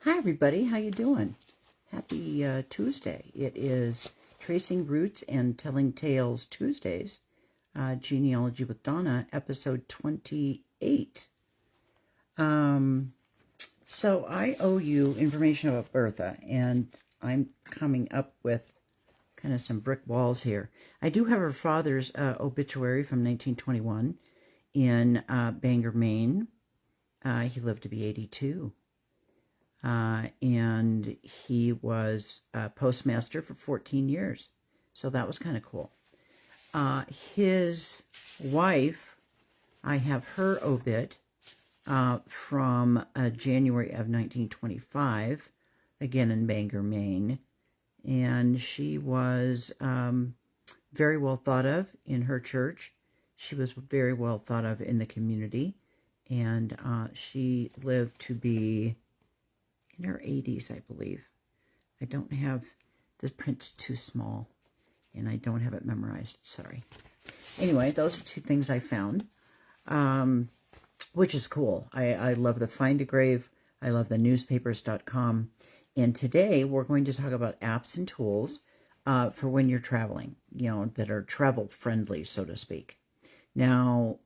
Hi everybody, how you doing? Happy Tuesday. It is Tracing Roots and Telling Tales Tuesdays, Genealogy with Donna, episode 28. So I owe you information about Bertha, and I'm coming up with kind of some brick walls here. I do have her father's obituary from 1921 in Bangor, Maine. He lived to be 82. And he was postmaster for 14 years. So that was kind of cool. His wife, I have her obit from January of 1925, again in Bangor, Maine. And she was very well thought of in her church. She was very well thought of in the community. And she lived to be in her 80s, I believe. I don't have, the print's too small, and I don't have it memorized, sorry. Anyway, those are two things I found, which is cool. I love the Find a Grave. I love the newspapers.com. And today we're going to talk about apps and tools for when you're traveling, that are travel friendly, so to speak. Now,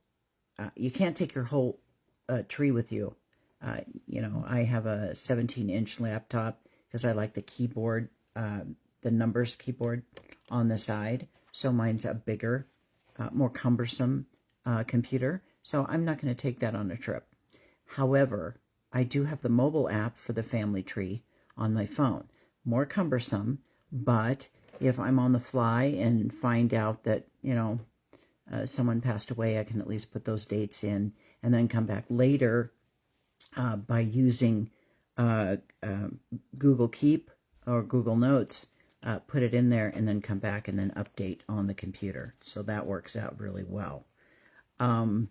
you can't take your whole tree with you. I have a 17-inch laptop because I like the keyboard, the numbers keyboard on the side. So mine's a bigger, more cumbersome computer. So I'm not going to take that on a trip. However, I do have the mobile app for the family tree on my phone. More cumbersome, but if I'm on the fly and find out that, someone passed away, I can at least put those dates in and then come back later by using Google Keep or Google Notes, put it in there and then come back and then update on the computer. So that works out really well. And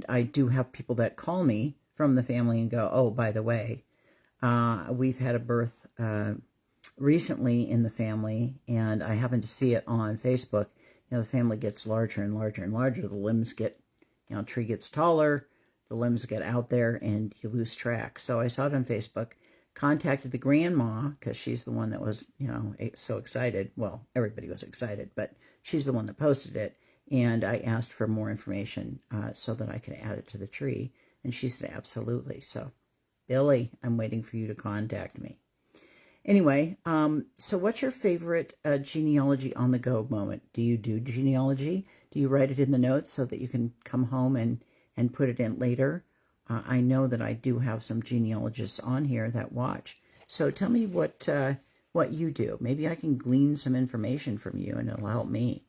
I do have people that call me from the family and go, oh, by the way, we've had a birth recently in the family, and I happened to see it on Facebook. The family gets larger and larger and larger. The limbs get, tree gets taller. The limbs get out there and you lose track. So I saw it on Facebook, contacted the grandma because she's the one that was, so excited. Well, everybody was excited, but she's the one that posted it. And I asked for more information so that I could add it to the tree. And she said, absolutely. So, Billy, I'm waiting for you to contact me. Anyway, so what's your favorite genealogy on the go moment? Do you do genealogy? Do you write it in the notes so that you can come home and put it in later? I know that I do have some genealogists on here that watch. So tell me what you do. Maybe I can glean some information from you and it'll help me.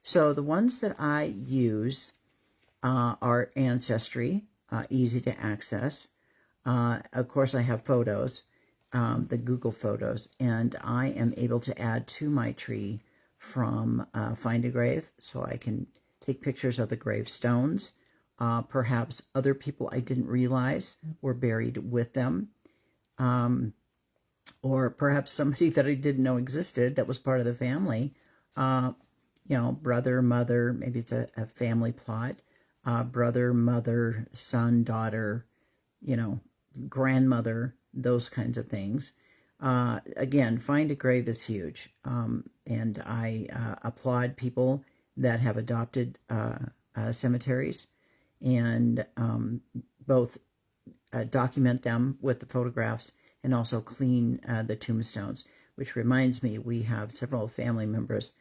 So the ones that I use are Ancestry, easy to access. Of course, I have photos, the Google Photos, and I am able to add to my tree from Find a Grave, so I can take pictures of the gravestones. Perhaps other people I didn't realize were buried with them. Or perhaps somebody that I didn't know existed that was part of the family. Brother, mother, maybe it's a family plot. Brother, mother, son, daughter, grandmother, those kinds of things. Again, Find a Grave is huge. And I applaud people that have adopted cemeteries. And both document them with the photographs and also clean the tombstones, which reminds me, we have several family members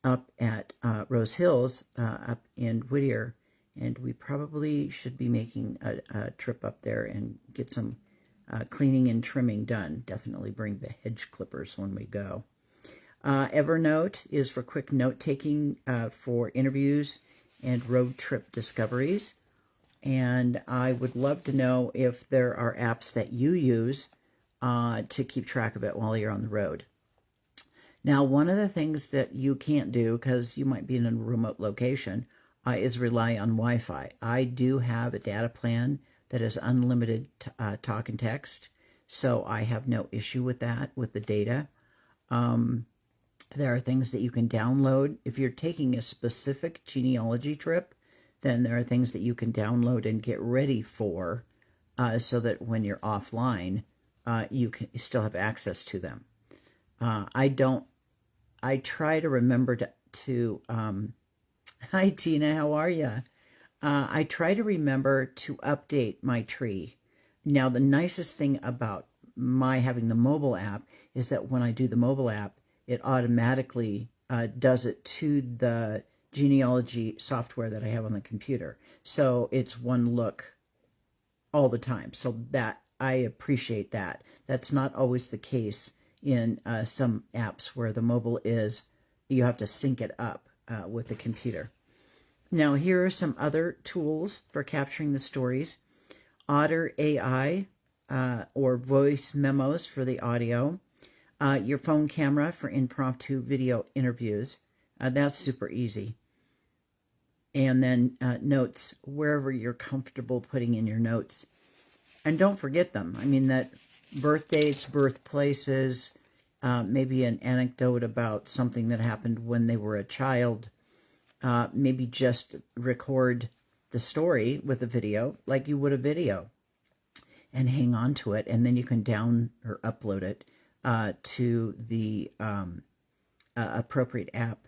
up at Rose Hills up in Whittier, and we probably should be making a trip up there and get some cleaning and trimming done. Definitely bring the hedge clippers when we go. Evernote is for quick note-taking for interviews and road trip discoveries. And I would love to know if there are apps that you use to keep track of it while you're on the road. Now, one of the things that you can't do, because you might be in a remote location, is rely on Wi-Fi. I do have a data plan that is unlimited talk and text, so I have no issue with that, with the data. There are things that you can download. If you're taking a specific genealogy trip, then there are things that you can download and get ready for so that when you're offline, you still have access to them. I try to remember to hi Tina, how are you? I try to remember to update my tree. Now, the nicest thing about my having the mobile app is that when I do the mobile app, it automatically does it to the genealogy software that I have on the computer. So it's one look all the time. So that I appreciate that. That's not always the case in some apps where the mobile is, you have to sync it up with the computer. Now, here are some other tools for capturing the stories. Otter AI, or voice memos for the audio. Your phone camera for impromptu video interviews. That's super easy. And then notes, wherever you're comfortable putting in your notes. And don't forget them. I mean, that birth dates, birthplaces, maybe an anecdote about something that happened when they were a child. Maybe just record the story with a video like you would a video and hang on to it, and then you can down or upload it to the appropriate app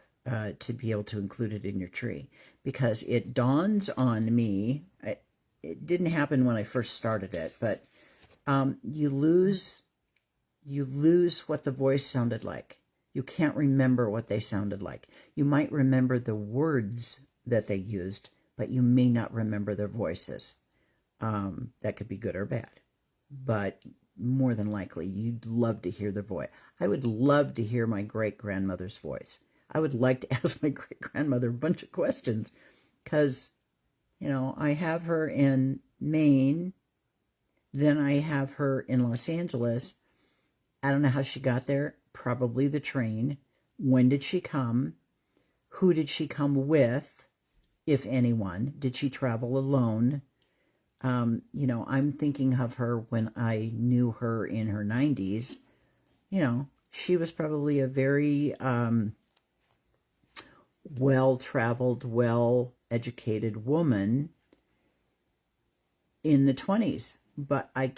to be able to include it in your tree. Because it dawns on me, it didn't happen when I first started it, but you lose what the voice sounded like. You can't remember what they sounded like. You might remember the words that they used, but you may not remember their voices. That could be good or bad. But more than likely, you'd love to hear their voice. I would love to hear my great-grandmother's voice. I would like to ask my great-grandmother a bunch of questions because, you know, I have her in Maine. Then I have her in Los Angeles. I don't know how she got there. Probably the train. When did she come? Who did she come with, if anyone? Did she travel alone? You know, I'm thinking of her when I knew her in her 90s. You know, she was probably a very well-traveled, well-educated woman in the 20s. But I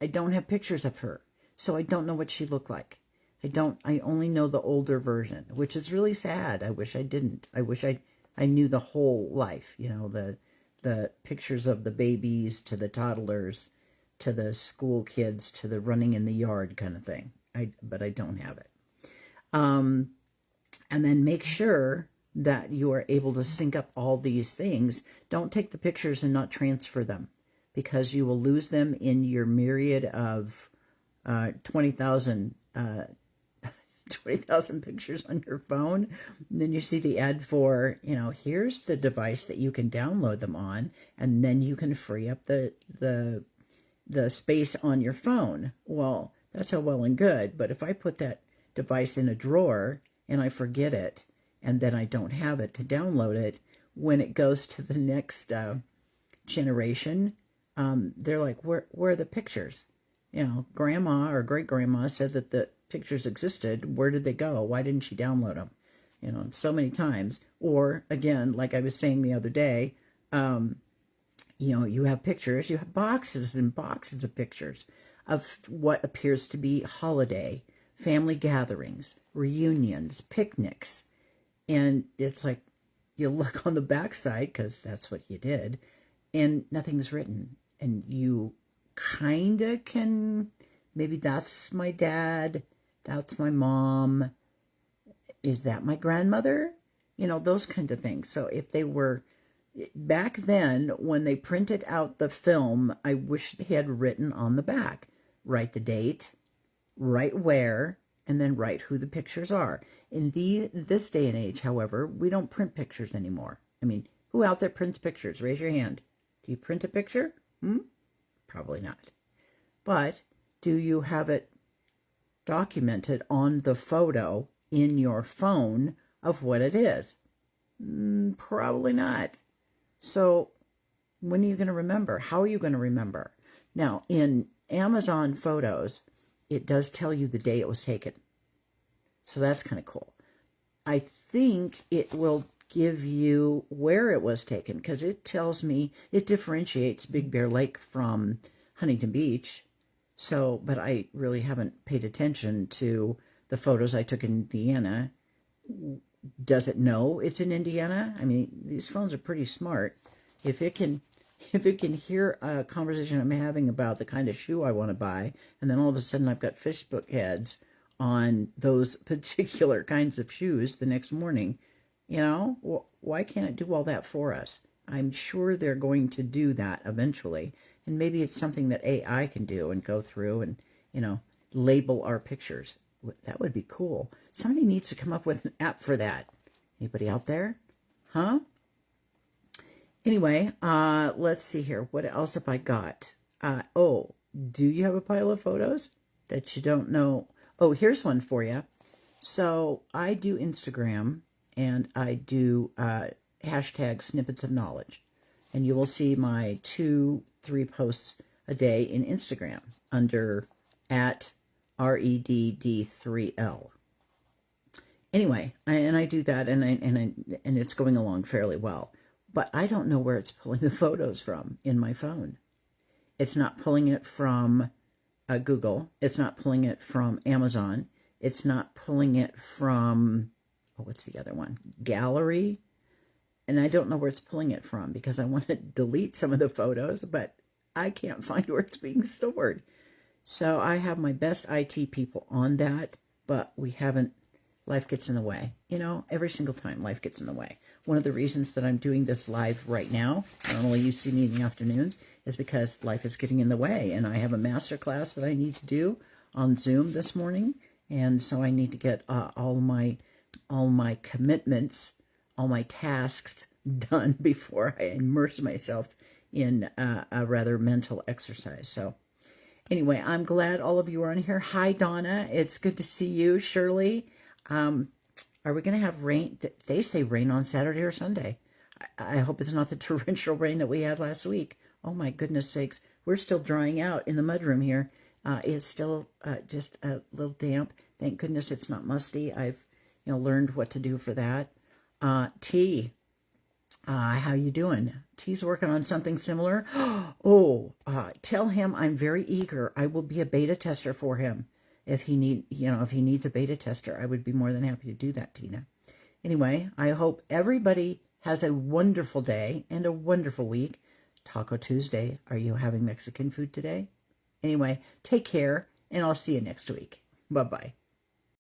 don't have pictures of her, so I don't know what she looked like. I only know the older version, which is really sad. I wish I didn't. I wish I knew the whole life, you know, the pictures of the babies to the toddlers to the school kids to the running in the yard kind of thing. But I don't have it. And then make sure that you are able to sync up all these things. Don't take the pictures and not transfer them, because you will lose them in your myriad of 20,000 pictures on your phone. And then you see the ad for, you know, here's the device that you can download them on, and then you can free up the space on your phone. Well, that's all well and good, but if I put that device in a drawer and I forget it, and then I don't have it to download it, when it goes to the next generation, they're like, where are the pictures? You know, grandma or great-grandma said that the pictures existed. Where did they go? Why didn't she download them? You know, so many times. Or, again, like I was saying the other day, you know, you have pictures. You have boxes and boxes of pictures of what appears to be holiday, family gatherings, reunions, picnics. And it's like, you look on the backside, because that's what you did, and nothing's written. And you kind of can, maybe that's my dad, that's my mom, is that my grandmother? You know, those kind of things. So if they were, back then, when they printed out the film, I wish they had written on the back, write the date, write where, and then write who the pictures are. In this day and age, however, we don't print pictures anymore. I mean, who out there prints pictures? Raise your hand. Do you print a picture? Probably not. But do you have it documented on the photo in your phone of what it is? Probably not. So when are you going to remember? How are you going to remember? Now, in Amazon Photos, it does tell you the day it was taken. So that's kind of cool. I think it will give you where it was taken, because it tells me, it differentiates Big Bear Lake from Huntington Beach. So, but I really haven't paid attention to the photos I took in Indiana. Does it know it's in Indiana? I mean, these phones are pretty smart. If it can hear a conversation I'm having about the kind of shoe I want to buy, and then all of a sudden I've got Facebook heads on those particular kinds of shoes the next morning, why can't it do all that for us? I'm sure they're going to do that eventually. And maybe it's something that AI can do and go through and, label our pictures. That would be cool. Somebody needs to come up with an app for that. Anybody out there? Huh? Anyway, let's see here. What else have I got? Do you have a pile of photos that you don't know? Oh, here's one for you. So I do Instagram and I do hashtag snippets of knowledge. And you will see my 2-3 posts a day in Instagram under at REDD3L. Anyway, I do that and it's going along fairly well. But I don't know where it's pulling the photos from in my phone. It's not pulling it from Google. It's not pulling it from Amazon. It's not pulling it from, what's the other one? Gallery. And I don't know where it's pulling it from because I want to delete some of the photos, but I can't find where it's being stored. So I have my best IT people on that, but we haven't. Life gets in the way. Every single time life gets in the way. One of the reasons that I'm doing this live right now, normally you see me in the afternoons, is because life is getting in the way. And I have a master class that I need to do on Zoom this morning. And so I need to get all my commitments, all my tasks done before I immerse myself in a rather mental exercise. So anyway, I'm glad all of you are on here. Hi, Donna. It's good to see you. Shirley. Are we going to have rain? They say rain on Saturday or Sunday. I hope it's not the torrential rain that we had last week. Oh, my goodness sakes. We're still drying out in the mudroom here. It's still just a little damp. Thank goodness it's not musty. I've learned what to do for that. T, how you doing? T's working on something similar. Tell him I'm very eager. I will be a beta tester for him. If he needs a beta tester, I would be more than happy to do that, Tina. Anyway, I hope everybody has a wonderful day and a wonderful week. Taco Tuesday. Are you having Mexican food today? Anyway, take care, and I'll see you next week. Bye-bye.